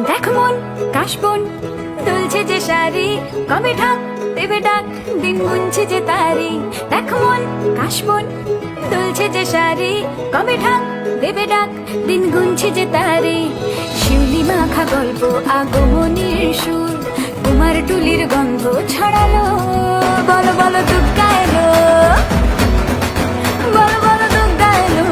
দেখ মন কাশবন দুলছে যে শাড়ি, কবে ঢাক দেবে ডাক, দিন গুনছে যে তারি। দেখ মন কাশবন দুলছে যে শাড়ি, কবে ঢাক দেবে ডাক, দিন গুনছে যে তারি। শিউলি মাখা গল্প আগমনীর সুর, তোমার টুলির গন্ধ ছড়ালো। বলো বলো দুর্গা এলো, বলো বলো দুর্গা এলো,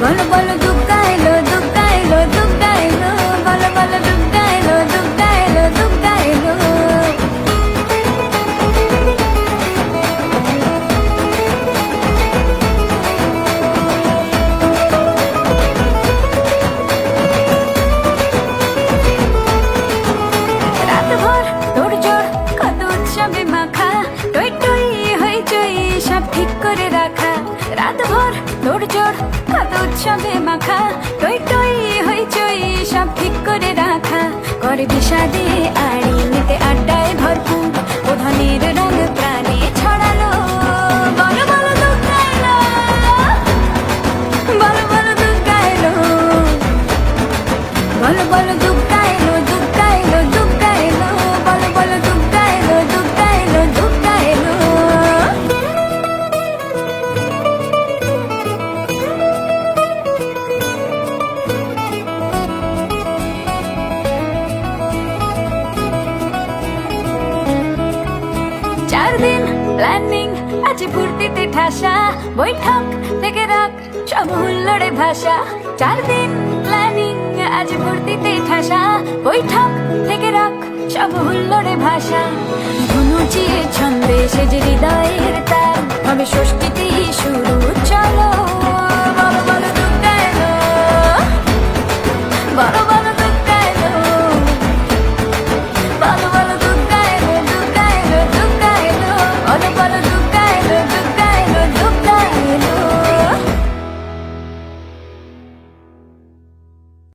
বলো বলো দুর্গা এলো, দুর্গা এলো, দুর্গা এলো, বলো বলো দুর্গা এলো, দুর্গা এলো, দুর্গা এলো। রাতভর তোড়জোড় কত উৎসবে মাখা, টই টই হইচই সব ঠিক করে রাখা। রাতভর তোড়জোড় কত উৎসবে মাখা, টই টই হইচই সব ঠিক করে রাখা। করে বিষাদে আড়ি নিতে আড্ডায় ভরপুর, প্রধানের রঙ প্রাণে ছড়ালো। বলো বলো দুর্গা এলো, বলো বলো দুর্গা এলো, বলো বলো দুর্গা এলো, দুর্গা এলো, দুর্গা এলো, বলো বলো দুর্গা এলো, দুর্গা এলো, দুর্গা এলো। চার দিন প্ল্যানিং আছে ফুর্তিতে ঠাসা, বৈঠক থেকে রাখ সব হুল্লোড়ে ভাষা। চার দিন প্ল্যানিং আজ ফুর্তিতে ঠাসা, বৈঠক থেকে রাখ সব হুল্লোড়ে ভাষা। ধনুচিয়ে ছন্দে সেজে হৃদয়ের তার, হবে ষষ্ঠ